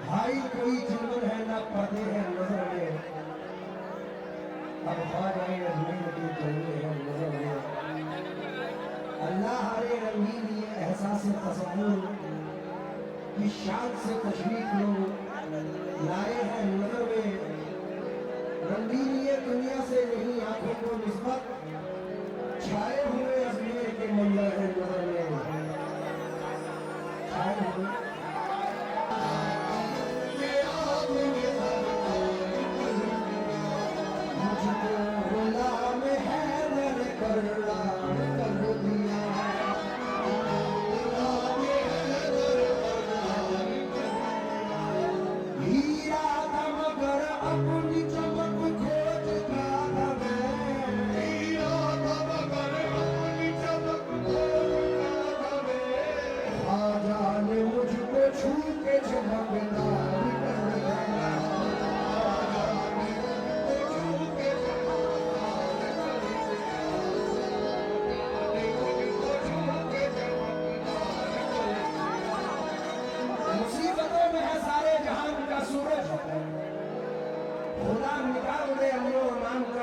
भाई कोई जीवन है ना पर्दे हैं नजर में, अब ख्वाजाए अजमेर के चलने हैं नजर में। अल्लाह हरे रंगीन ये एहसास तसव्वुर की शान से तशरीफ लो लाए हैं नजर में। रंगीन ये दुनिया से नहीं आंखों को निस्बत छाए हुए अजमेर के मंजर है नजर में। छाए हुए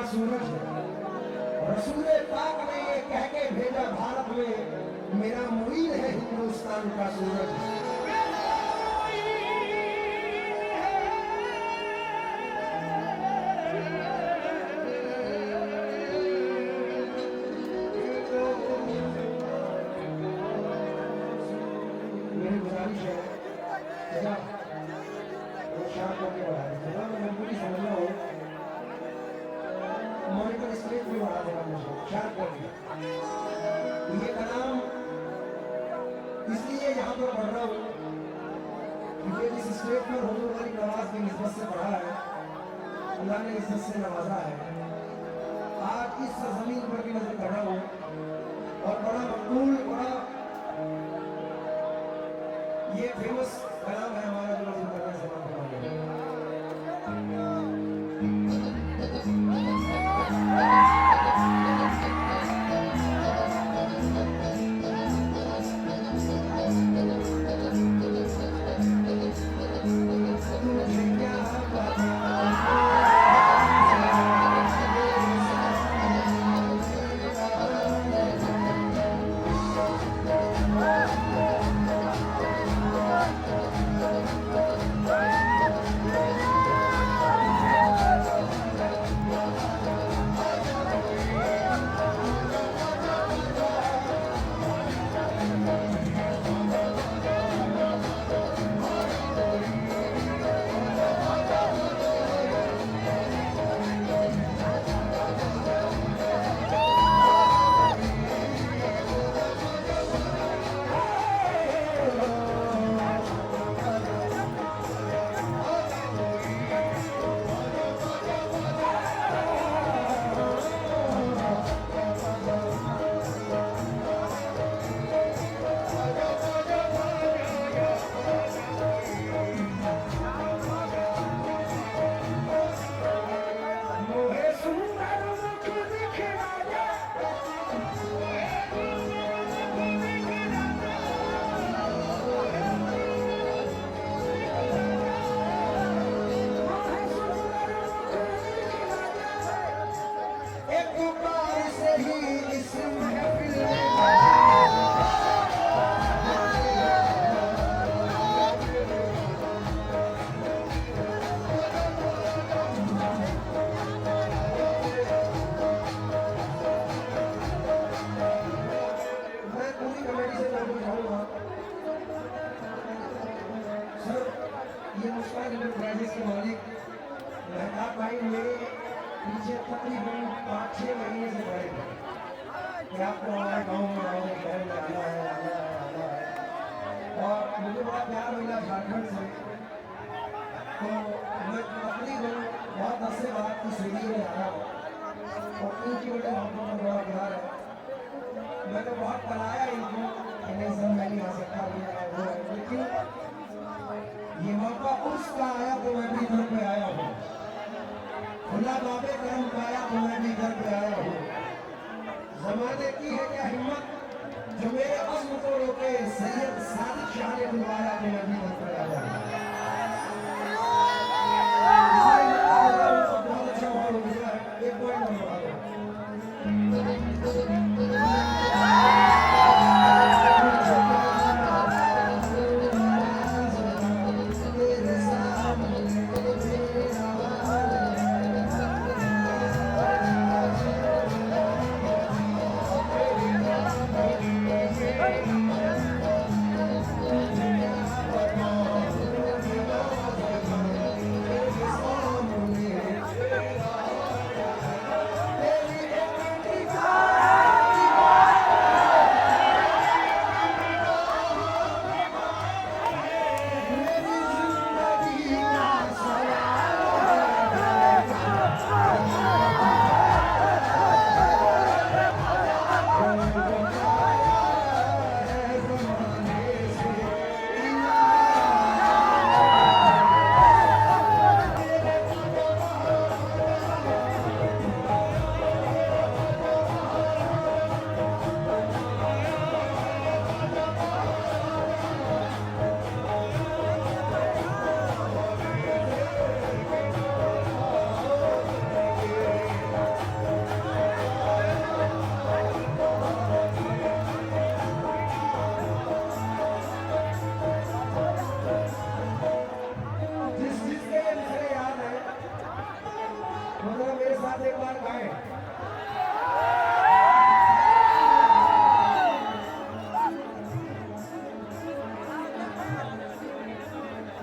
सूरज रसूल पाक ने ये कह के भेजा भारत में, मेरा मुरीद है हिंदुस्तान का सूरज। मेरी गुजारिश है वो शाम को नहीं बढ़ा देते ना, मैं पूरी समझ रहा हूँ मॉनिटर स्क्रीन भी बढ़ा देगा मुझे शार्प कर दिया। ये कलाम इसलिए यहाँ पर पढ़ रहा हूँ क्योंकि जिस स्टेज पर हुजूर वाली नवाज की निस्बत से पढ़ा है, अल्लाह ने इज्जत से नवाजा है। आज इस सरजमीन पर भी नजर कर रहा हूँ और बड़ा मकबूल बड़ा ये फेमस कलाम है हमारा जो नजर करने से के मालिक मेहताब भाई मेरे पीछे तकरीबन 5-6 महीने से पड़े थे कि आपको हमारे गाँव में आओगे, शहर में आना है। और मुझे बड़ा प्यार मिला झारखंड से, तो मैं तकरीबन बहुत अरसे बाद इस एरिया में आया और उनकी वजह हमको तो बड़ा प्यार है। मैंने बहुत कराया इनको कि नहीं सर मैं नहीं आ सकता, लेकिन ये मौका उसका आया तो मैं भी घर पे आया हूँ। खुला बाबे करम पाया तो मैं भी घर पे आया हूँ। जमाने की है क्या हिम्मत जो मेरे अज़्म को रोके, सैयद सादिक शाह ने बुलवाया तो मैं भी घर पे आया हूँ।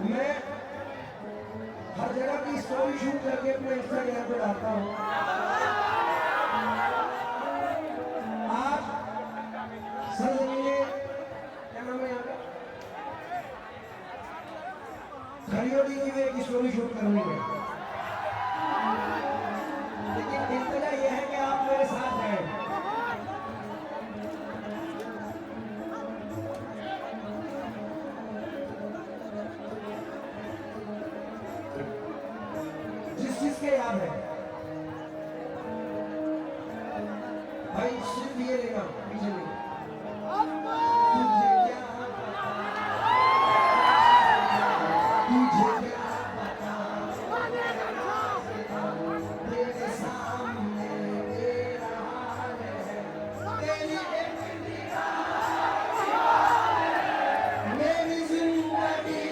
मैं हर जगह की स्टोरी शूट करके अपने इंस्टाग्राम पे डालता हूँ। आज सरजमीने क्या नाम है आपका? खरियोड़ी की भी एक स्टोरी शूट करनी है, लेकिन इंतजा यह है कि आप मेरे साथ हैं। जिस चीज के याद है भाई, सिर्फ ये लेना पीछे नहीं। तुझे क्या तेरे सामने मेरा हाल है, तेरी एक निगाह मेरी जिंदगी का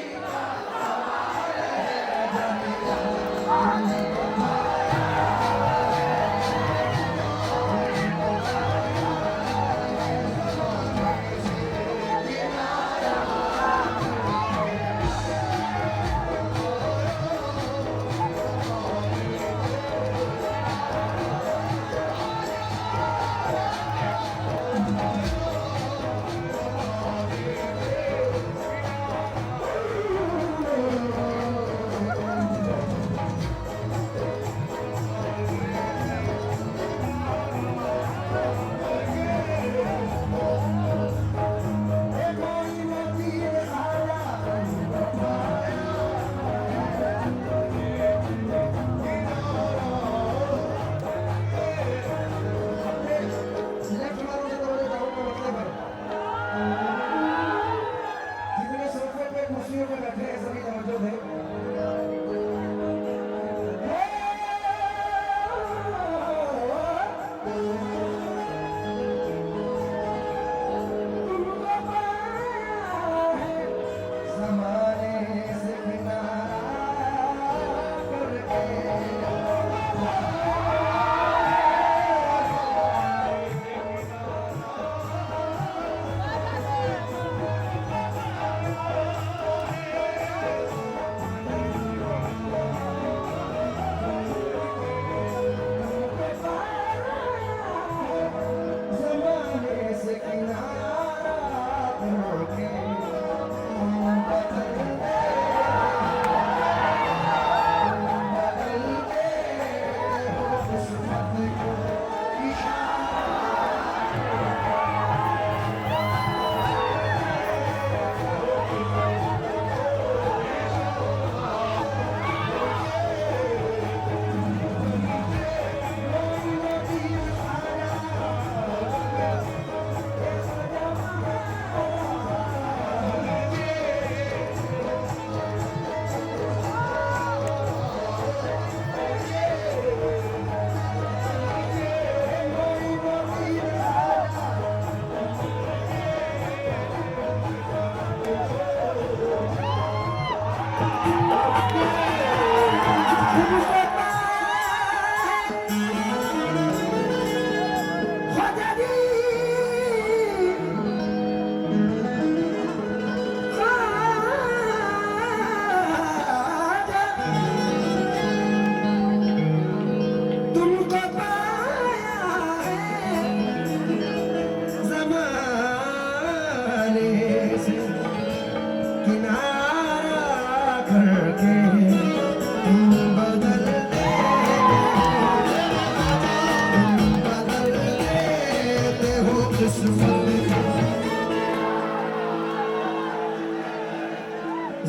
सवाल है।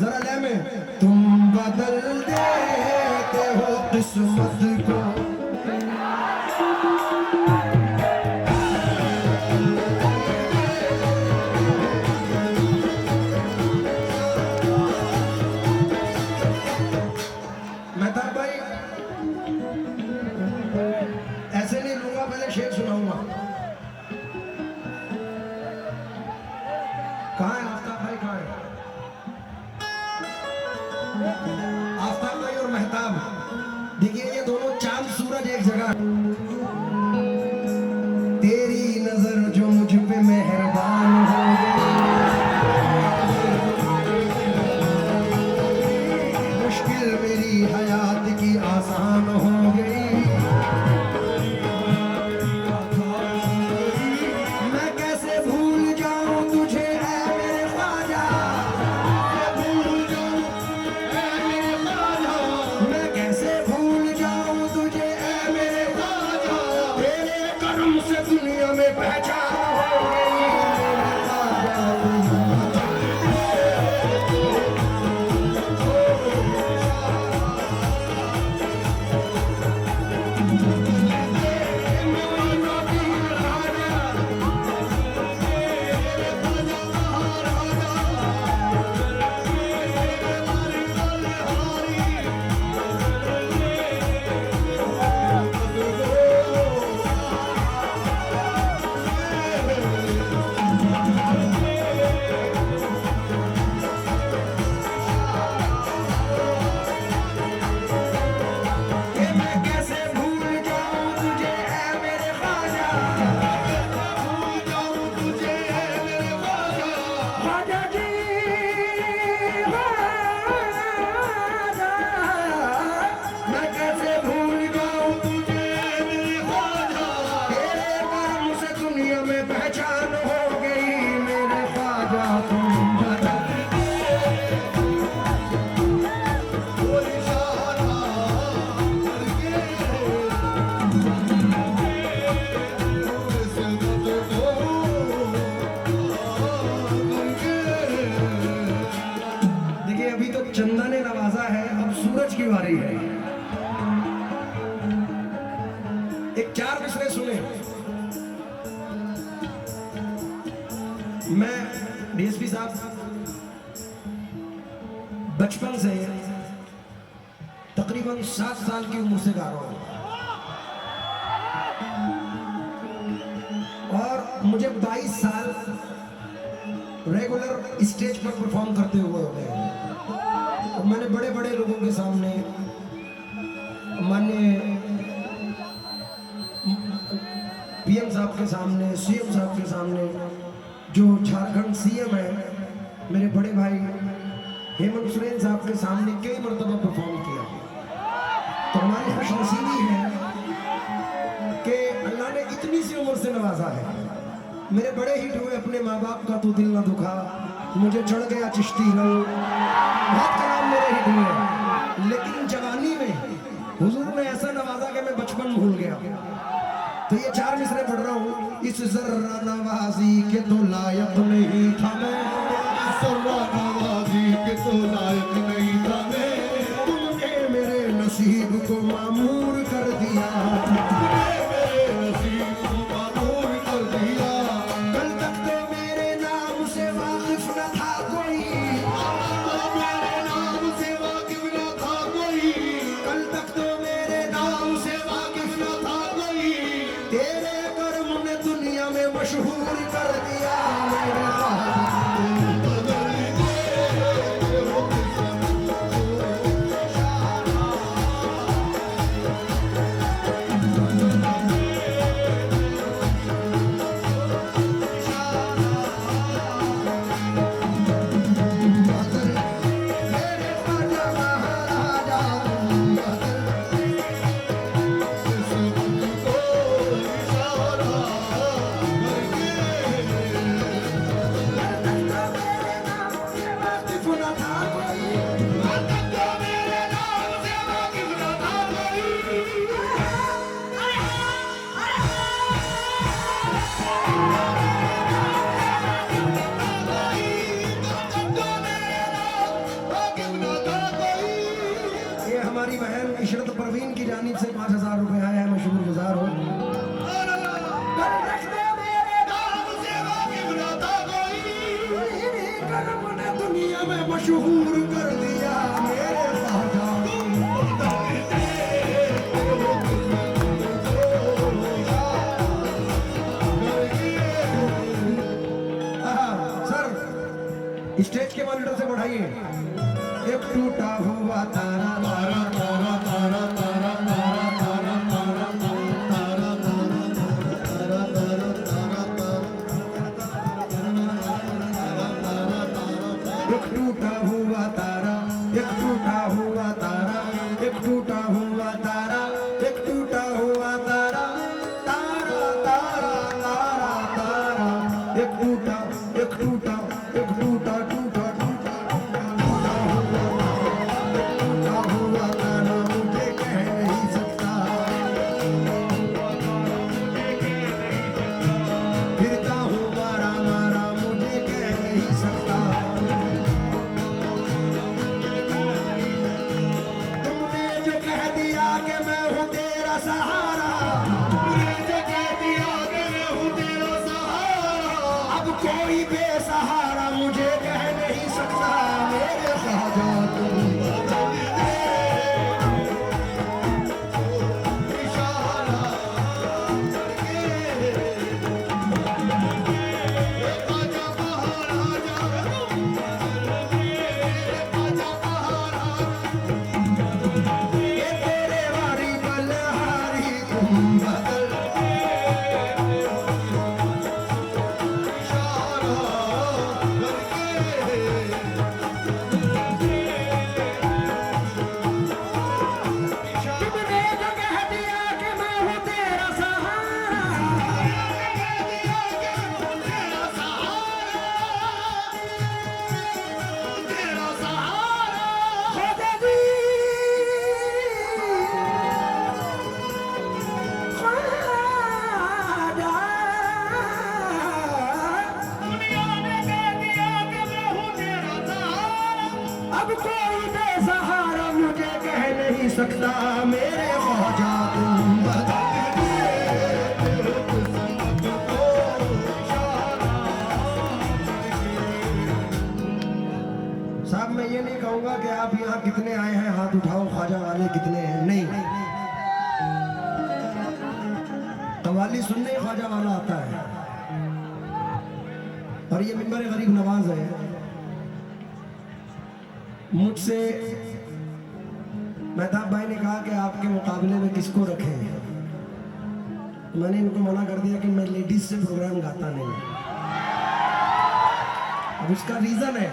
जाने जरा ले में तुम बदल देते हो किस्मत को। मेहताब भाई ऐसे नहीं लूंगा, पहले शेर सुनाऊंगा। कहाँ है आफ्ताब भाई, कहाँ है आफ्ताब भाई और मेहताब? देखिए ये दोनों चांद सूरज एक जगह। तेरी नजर जो मुझ पे मेहरबान हो गई, चंदा ने नवाजा है, अब सूरज की बारी है। एक 4 मिसरे सुने। मैं डीएसपी साहब बचपन से तकरीबन 7 साल की उम्र से गा रहा हूं और मुझे 22 साल रेगुलर स्टेज पर परफॉर्म करते हुए हो गए। और मैंने बड़े बड़े लोगों के सामने, माननीय पीएम साहब के सामने, सीएम साहब के सामने, जो झारखंड सीएम है, मेरे बड़े भाई हेमंत सोरेन साहब के सामने कई मरतबा परफॉर्म किया। तो हमारी खुशनसीबी है कि अल्लाह ने इतनी सी उम्र से नवाजा है। मेरे बड़े हिट हुए अपने माँ बाप का तो दिल ना दुखा, मुझे चढ़ गया चिश्ती रंग, बहुत कलाम मेरे हिट हुए। लेकिन जवानी में हुजूर ने ऐसा नवाजा कि मैं बचपन भूल गया। तो ये 4 मिसरे पढ़ रहा हूँ। इस जर्रा नवाजी के तो लायक नहीं था मैं, जर्रा नवाजी के तो लायक नहीं था मैं, तुमने मेरे नसीब को मामूर कर दिया, मेरे नसीब को मामूर कर दिया। कल तक तो मेरे नाम से वाकिफ न था कोई, मेरे नाम से वाकिफ न था कोई, कल तक तो मेरे नाम से वाकिफ न था कोई, तेरे कर्म ने दुनिया में मशहूर कर दिया। मेरे हमारी बहन इशरत परवीन की जानिब से 5000 रुपए आया है, मैं शुक्रगुजार हूँ। दुनिया में मशहूर कर दिया मेरे सर। स्टेज के मॉनिटर से बढ़ाइए। एक टूटा हुआ तारा, तारा तारा तारा तारा तारा तारा तारा तारा तारा तारा, एक टूटा हुआ तारा, एक टूटा हुआ तारा, एक टूटा हुआ तारा, एक टूटा हुआ तारा, तारा तारा तारा तारा, एक टूटा, एक टूटा, एक टूटा टूटा टूटा हुआ तारा मुझे कह नहीं सकता, फिरता हूँ मारा मारा मुझे कह नहीं सकता। अब कोई बेसहारा मुझे कह नहीं सकता मेरे ख्वाजा तुम बता साहब। मैं ये नहीं कहूंगा कि आप यहाँ कितने आए हैं हाथ उठाओ, ख्वाजा वाले कितने हैं, नहीं। कव्वाली सुनने ख्वाजा वाला आता है। और ये मिंबर गरीब नवाज है। मुझसे मेहताब भाई ने कहा कि आपके मुकाबले में किसको रखें। मैंने इनको मना कर दिया कि मैं लेडीज से प्रोग्राम गाता नहीं। अब उसका रीजन है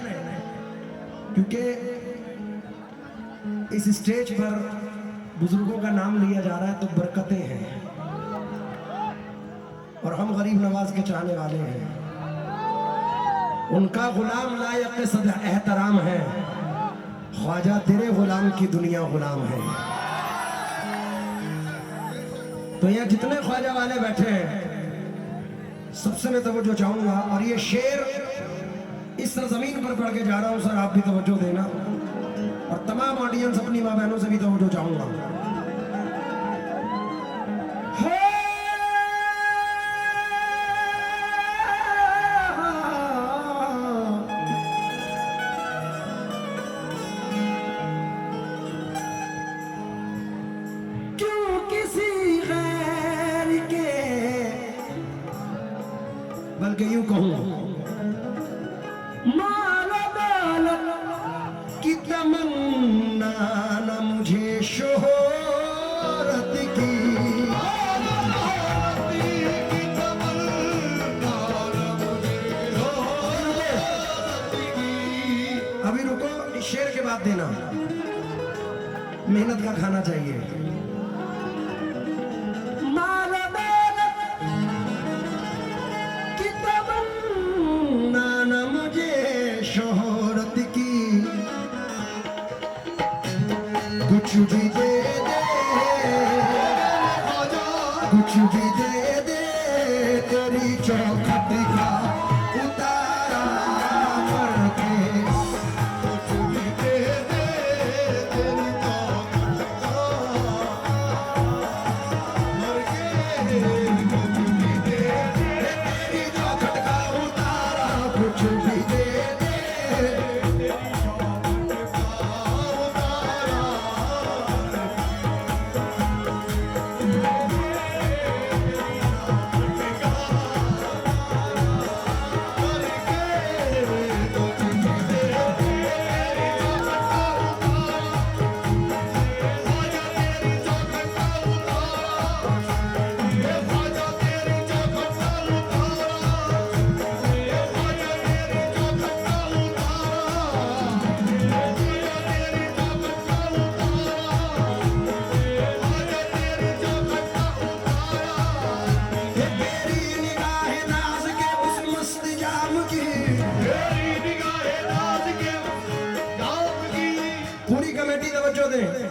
क्योंकि इस स्टेज पर बुजुर्गों का नाम लिया जा रहा है तो बरकतें हैं और हम गरीब नवाज के चाहने वाले हैं। उनका गुलाम लायक सद एहतराम है, ख्वाजा तेरे गुलाम की दुनिया गुलाम है। तो यहाँ जितने ख्वाजा वाले बैठे हैं सबसे मैं तवज्जो चाहूंगा और ये शेर इस सरजमीन पर पढ़ के जा रहा हूं सर, आप भी तवज्जो देना और तमाम ऑडियंस अपनी माँ बहनों से भी तवज्जो चाहूंगा। क्यों किसी गैर के, बल्कि यूं कहूं की तमन्ना न मुझे शोहरत की। अभी रुको, इस शेर के बाद देना, मेहनत का खाना चाहिए। की तमन्ना न मुझे शोहरत की, कुछ भी दे दे, कुछ भी दे दे, तेरी चौखट का उतारा करके। कुछ भी दे दे, तेरी चौखट का करके। कुछ भी दे दे, तेरी चौखट का उतारा, कुछ भी दे दे,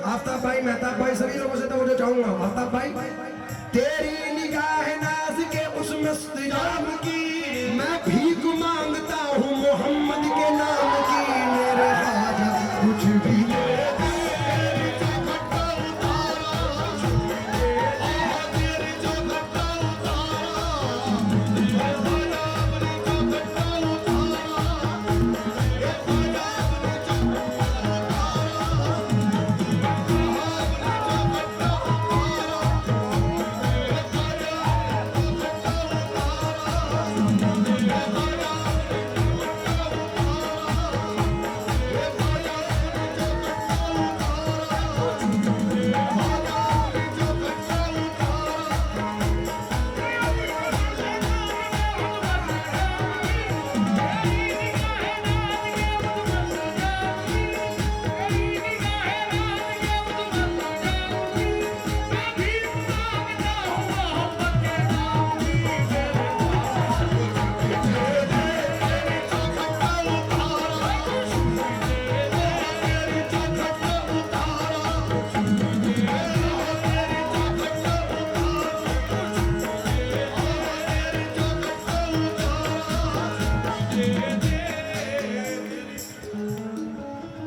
आफ्ताब भाई, मेहताब भाई, सभी लोगों से तवज्जो चाहूंगा। आफ्ताब भाई, तेरी निगाह नाज के उस मस्त जाम की, मैं भीख मांगता हूँ मोहम्मद के नाम की। मेरे ख्वाजा कुछ भी दे दे, तेरी चौखट का उतारा, तेरी चौखट का उतारा, मेरे ख्वाजा अपनी चौखट का उतारा, मेरे ख्वाजा अपनी चौखट का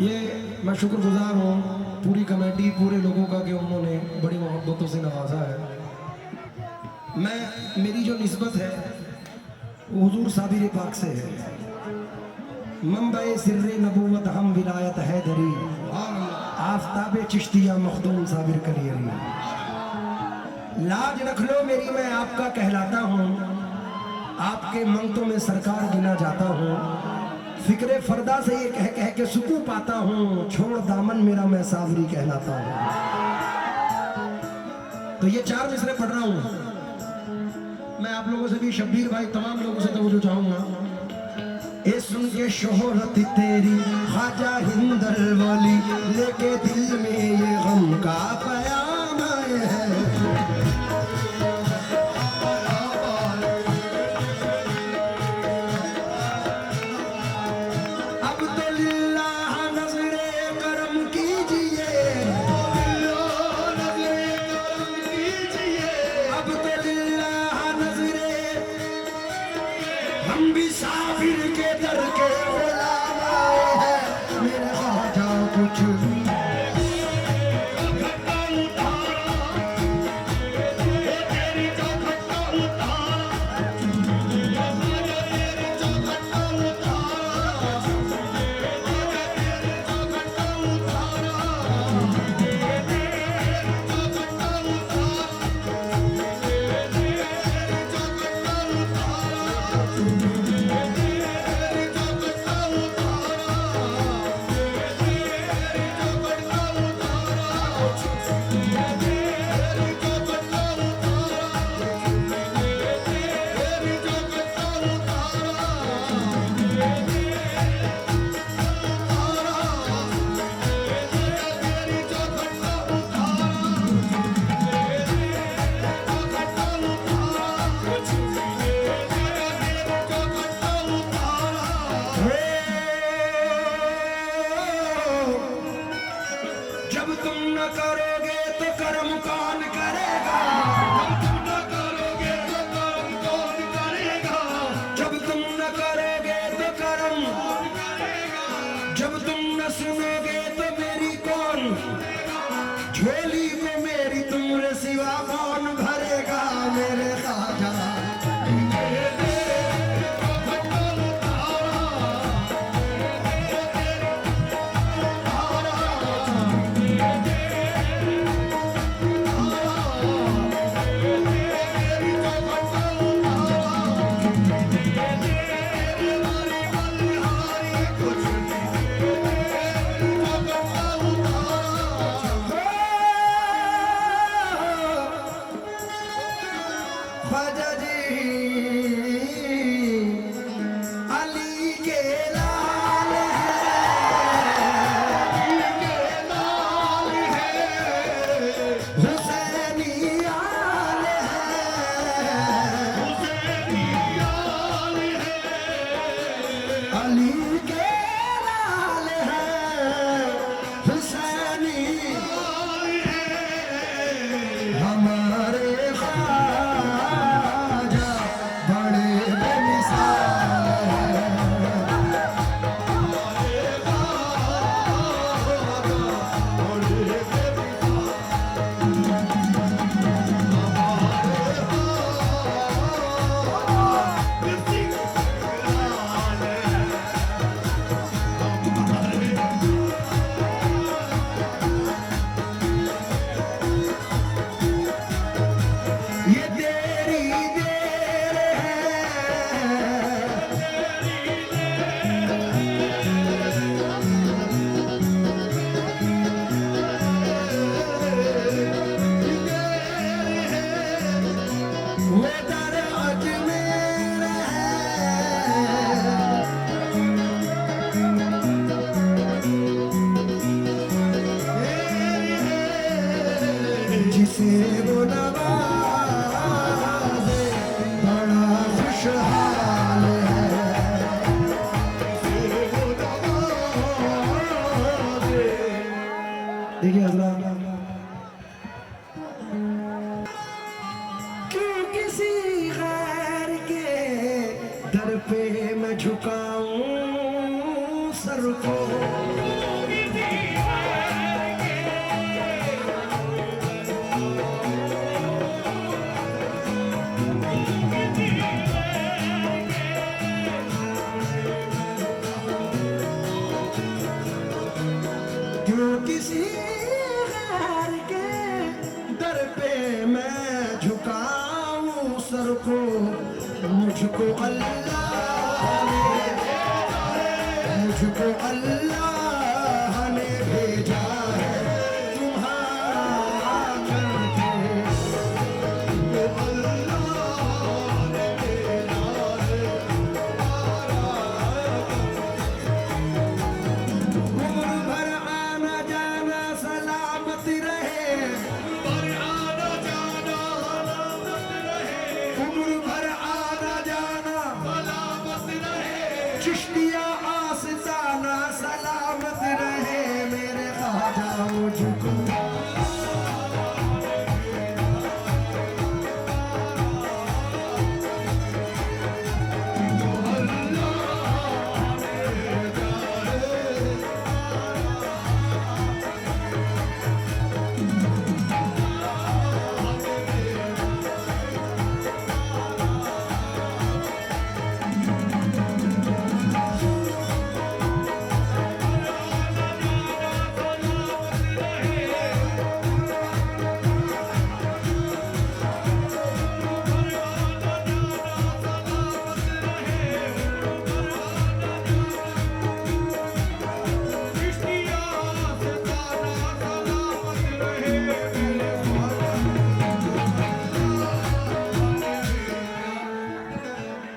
ये मैं शुक्रगुजार हूँ पूरी कमेटी, पूरे लोगों का कि उन्होंने बड़ी मोहब्बतों से नवाजा है। मेरी जो निस्बत है हुजूर साबिर पाक से है। मंबे सिर्रे नबूवत हम विलायत है दरी, आफताब चिश्तिया मखदूम साबिर करियरी। लाज रख लो मेरी, मैं आपका कहलाता हूँ, आपके मंगतों में सरकार गिना जाता हूँ। फिक्रे फरदा से ये कह कह के सुकून पाता हूँ, छोड़ दामन मेरा मैं सावरी कहलाता हूँ। तो ये 4 मिसरे पढ़ रहा हूँ। मैं आप लोगों से भी, शब्बीर भाई, तमाम लोगों से तवज्जो चाहूंगा। ए सुन के शोहरत तेरी ख्वाजा हिंदल वाली, लेके दिल में ये गम का पयाम आए है। अब तो लिल्लाह नज़रे करम कीजिए, अब तो लिल्लाह नज़रे, हम भी साबिर के दर के गुलाम आए हैं। मेरे ख्वाजा कुछ जब तुम न करोगे तो कर्म कौन करेगा, जब तुम न करोगे तो कर्म, जब तुम न सुनोगे तो मेरी कौन, झोली को मेरी तुमरे सिवा कौन भरेगा। मेरे ख्वाजा ख्वाजा जी अली के लाल है, हुसैनी आल है, अली के लाल है, हुसैनी हमारे जिसे वो नवाजे बड़ा खुशहाल है। देखिए हज़रात, क्यों किसी गैर के दर पे मैं झुकाऊं सर को, किसी गैर के दर पे मैं झुकाऊं सर को, मुझको अल्लाह ने भेजा है तुम्हारा करके। उम्र भर आना जाना सलामत रहे, उम्र भर आना जाना चिश्तिया आस्ताना सलामत रहे मेरे ख्वाजा मुझको।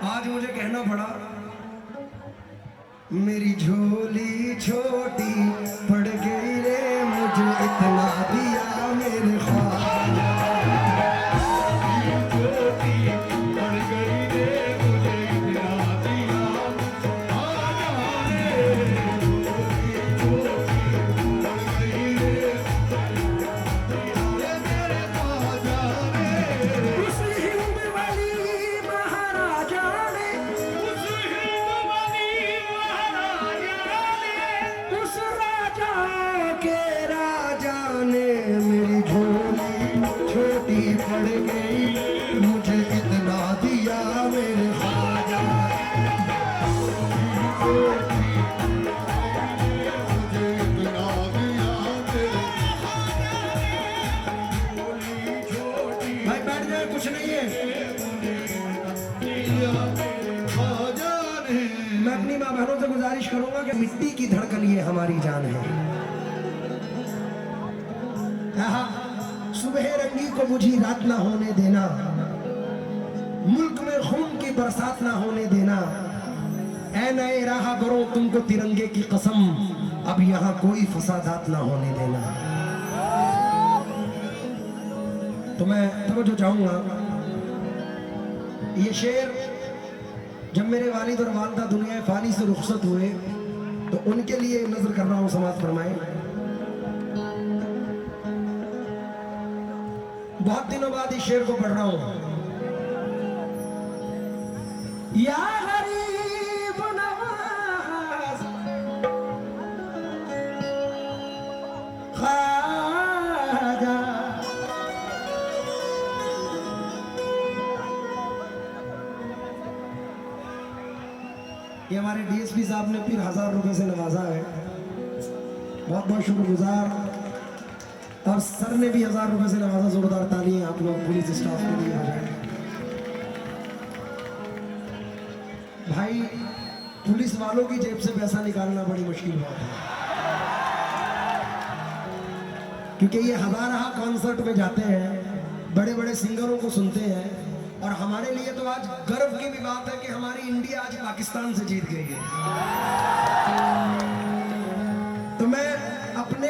आज मुझे कहना पड़ा, मेरी झोली छोटी पड़ गई रे, मुझे इतना दिया मेरे ख्वाजा। उस हिंद वाली महाराजा ने, उस राजा के राजा ने मेरी झोली छोटी पड़ गई, मुझे इतना दिया मेरे ख्वाजा। भाई बैठ जाए, कुछ नहीं है। मैं अपनी माँ बहनों से गुजारिश करूंगा कि मिट्टी की धड़कन ये हमारी जान है। हाँ, सुबह रंगी को बुझी रात ना होने देना, मुल्क में खून की बरसात ना होने देना। ऐ नए राहबरों तुमको तिरंगे की कसम, अब यहाँ कोई फसादात ना होने देना। तो मैं तवज्जो चाहूंगा, ये शेर जब मेरे वालिद और वालिदा दुनिया फानी से रुखसत हुए तो उनके लिए नजर कर रहा हूं, समाज फरमाए। बहुत दिनों बाद इस शेर को पढ़ रहा हूं। या गरीब नवाज ख्वाजा, ये हमारे डीएसपी साहब ने फिर 1000 रुपए से नवाजा है, बहुत बहुत शुक्रगुजार। और सर ने भी 1000 रुपए से नवाजा, जोरदार तालियां आप लोग पुलिस स्टाफ के लिए हो जाए। भाई पुलिस वालों की जेब से पैसा निकालना बड़ी मुश्किल बात है, क्योंकि ये हजारा कॉन्सर्ट में जाते हैं, बड़े बड़े सिंगरों को सुनते हैं, और हमारे लिए तो आज गर्व की भी बात है कि हमारी इंडिया आज पाकिस्तान से जीत गई है। तो मैं अपने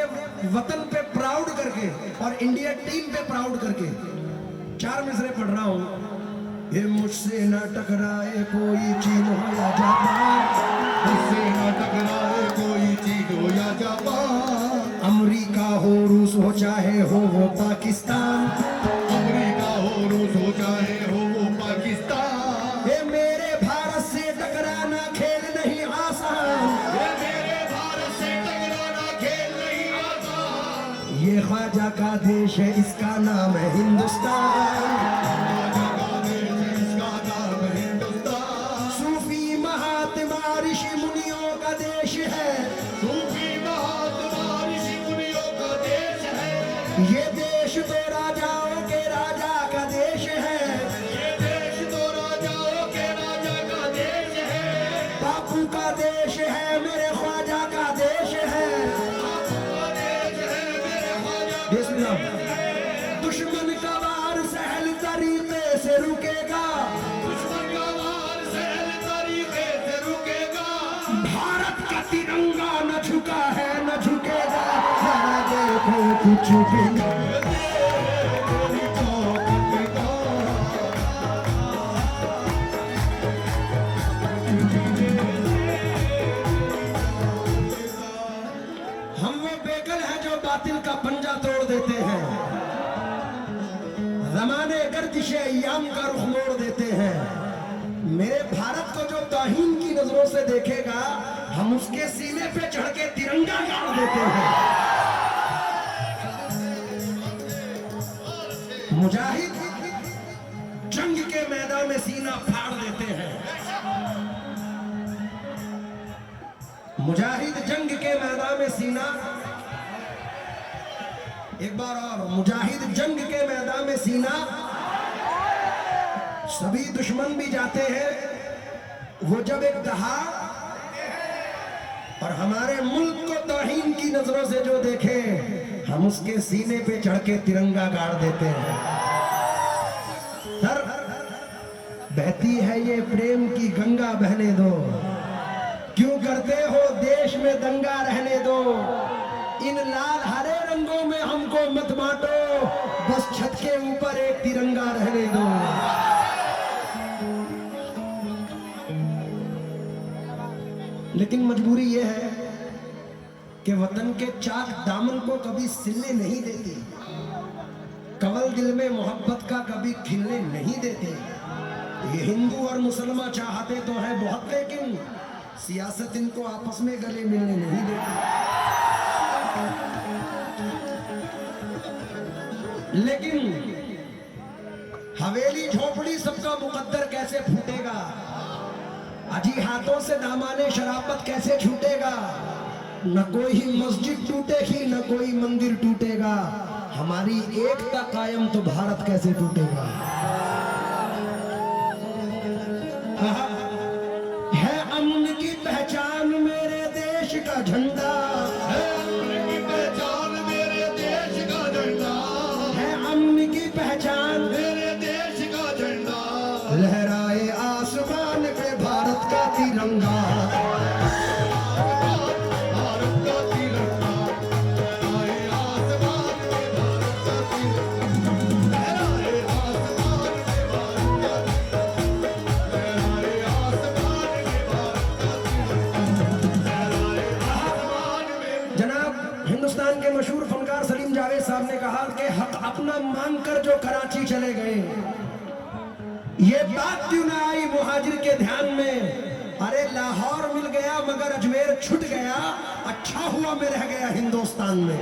वतन पे प्राउड करके और इंडिया टीम पे प्राउड करके 4 मिसरे पढ़ रहा हूं। ये मुझसे न टकराए कोई चीन हो या जापान, मुझसे न टकराए कोई चीज हो या जापान, अमेरिका हो रूस हो चाहे हो वो पाकिस्तान, अमेरिका हो रूस हो चाहे हो वो पाकिस्तान। ये मेरे भारत से टकराना खेल नहीं आसान, ये मेरे भारत से टकराना खेल नहीं आसान। ये ख्वाजा का देश है इसका नाम है हिंदुस्तान, सूफी महात्मा ऋषि मुनियों का देश है, सूफी महात्मा ऋषि मुनियों ये देश तो राजाओं के राजा का देश है, ये देश तो राजाओं के राजा का देश है, बापू का देश है, मेरे ख्वाजा का देश है। आपका देश है मेरे ख्वाजा ये सुना, दुश्मन का वार सहल तरीके से रुकेगा, दुश्मन का वार सहल तरीके से रुकेगा, भारत का तिरंगा न झुका है न झुकेगा, जरा देखो कुछ भी तेरी ताकत का हम वो बेगल हैं जो बातिल का पंजा तोड़ देते हैं, ज़माने गर्दिशे अय्याम का रुख मोड़ देते हैं। मेरे भारत को जो तौहीन की नजरों से देखेगा, हम उसके सीने पे चढ़ के तिरंगा गाड़ देते हैं। मुजाहिद जंग के मैदान में सीना फाड़ देते हैं, मुजाहिद जंग के मैदान में सीना, एक बार और, मुजाहिद जंग के मैदान में सीना, सभी दुश्मन भी जाते हैं वो जब एक दहाड़, और हमारे मुल्क को तौहीन की नजरों से जो देखे, हम उसके सीने पे चढ़ के तिरंगा गाड़ देते हैं। सर, बहती है ये प्रेम की गंगा, बहने दो, क्यों करते हो देश में दंगा, रहने दो, इन लाल हरे रंगों में हमको मत बांटो, बस छत के ऊपर एक तिरंगा रहने दो। लेकिन मजबूरी यह है कि वतन के चाक दामन को कभी सिलने नहीं देती, कवल दिल में मोहब्बत का कभी खिलने नहीं देती। ये हिंदू और मुसलमान चाहते तो है बहुत, लेकिन सियासत इनको आपस में गले मिलने नहीं देती। लेकिन हवेली झोपड़ी सबका मुकद्दर कैसे फूटेगा, अजी हाथों से दामाने शराबत कैसे छूटेगा, न कोई मस्जिद टूटेगी न कोई मंदिर टूटेगा, हमारी एकता कायम तो भारत कैसे टूटेगा। है अमन की पहचान मेरे देश का झंडा, है अमन की पहचान मेरे देश का झंडा, है अमन की पहचान मेरे देश का झंडा, लहराए आसमान पे भारत का तिरंगा। भारत का तिरंगा लहराए आसमान में, भारत का तिरंगा लहराए आसमान में, भारत का तिरंगा लहराए आसमान में, भारत का तिरंगा लहराए आसमान में। जनाब हिंदुस्तान के मशहूर फनकार सलीम जावेद साहब ने कहा कि हक अपना मांगकर जो कराची चले गए, ये बात क्यों ना आई मुहाजिर के ध्यान में, अरे लाहौर मिल गया मगर अजमेर छूट गया, अच्छा हुआ मैं रह गया हिंदुस्तान में।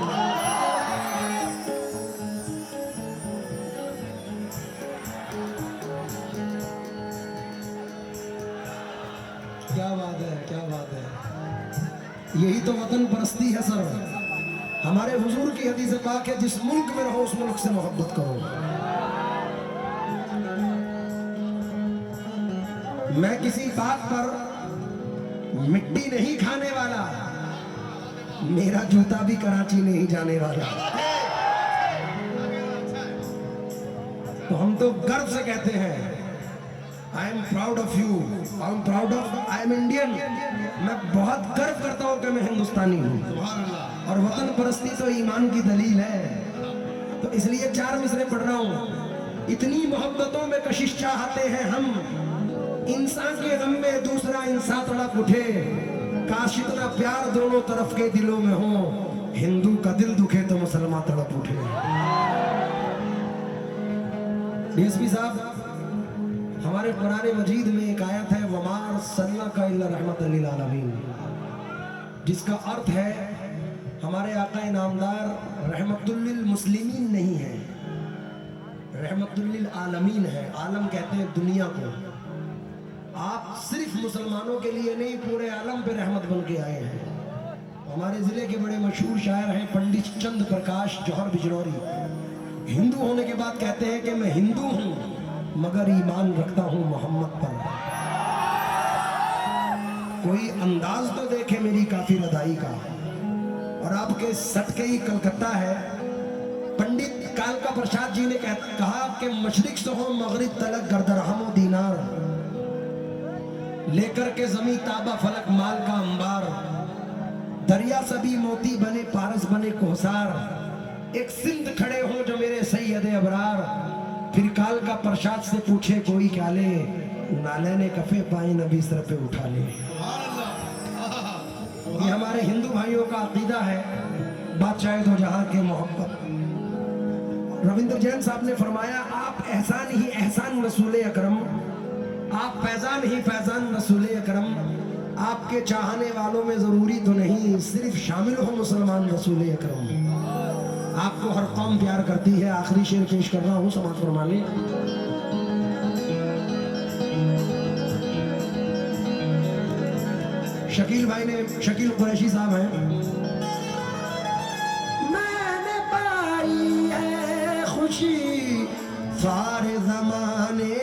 क्या बात है, क्या बात है, यही तो वतन परस्ती है सर। हमारे हुजूर की हदीस पाक है, जिस मुल्क में रहो उस मुल्क से मोहब्बत करो। मैं किसी बात पर मिट्टी नहीं खाने वाला, मेरा जूता भी कराची नहीं जाने वाला। तो हम तो गर्व से कहते हैं, I am proud of you, I am proud of, I am Indian. मैं बहुत गर्व करता हूं कि मैं हिंदुस्तानी हूं, और वतन परस्ती तो ईमान की दलील है। तो इसलिए 4 मिसरे पढ़ रहा हूं। इतनी मोहब्बतों में कशिश चाहते हैं हम, इंसान के गम में दूसरा इंसान तड़प उठे, काश इतना प्यार दोनों तरफ के दिलों में हो, हिंदू का दिल दुखे तो मुसलमान तड़प उठे। डीएसपी साहब, हमारे कुरान मजीद में एक आयत है, वमा अरसलनाका इल्ला रहमतल लिल आलमीन, जिसका अर्थ है हमारे आका इनामदार रहमतुल लिल मुस्लिमीन नहीं है, रहमतुल लिल आलमीन है। आलम कहते हैं दुनिया को। आप सिर्फ मुसलमानों के लिए नहीं, पूरे आलम पे रहमत बन के आए हैं। हमारे जिले के बड़े मशहूर शायर हैं पंडित चंद्र प्रकाश जौहर बिजनौरी। हिंदू होने के बाद कहते हैं कि मैं हिंदू हूं मगर ईमान रखता हूं मोहम्मद पर। कोई अंदाज तो देखे मेरी काफिर अदाई का। और आपके सटके ही कलकत्ता है। पंडित कालका प्रसाद जी ने कहा कि मशरिक से हो मगरिब तलक गर्दरहम दीनार, लेकर के जमी ताबा फलक माल का अंबार, दरिया सभी मोती बने पारस बने कोहसार, एक सिंध खड़े हो जो मेरे सैयद अबरार। फिर काल का प्रसाद से पूछे कोई क्या ले, नाले ने कफे पाए नबी सर पे उठा ले। ये हमारे हिंदू भाइयों का अकीदा है, बादशाह दो जहां के मोहब्बत। रविंद्र जैन साहब ने फरमाया आप एहसान ही एहसान रसूल अकरम, आप फैजान ही फैजान रसूल अकरम, आपके चाहने वालों में जरूरी तो नहीं सिर्फ शामिल हो मुसलमान रसूल अकरम। आपको हर कौम प्यार करती है। आखिरी शेर पेश कर रहा हूं, समाज फरमा ले। शकील भाई ने, शकील कुरैशी साहब हैं। मैंने पाई है खुशी सारे जमाने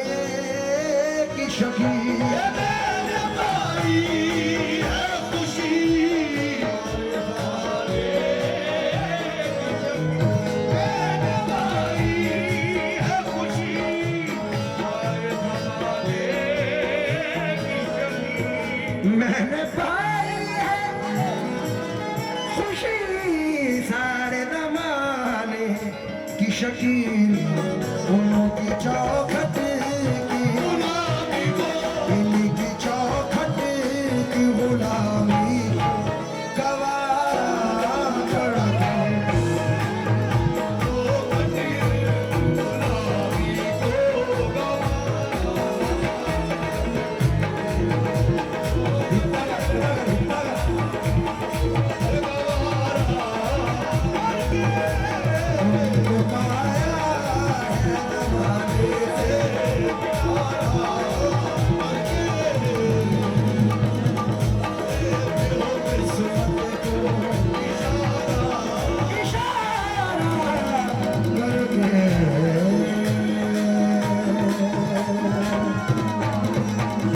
की, शकील मैंने पाई है खुशी, मैंने पाई है खुशी सारे जमाने की, शकील मैंने पाई है खुशी सारे जमाने की, शकील फूलों की चौखट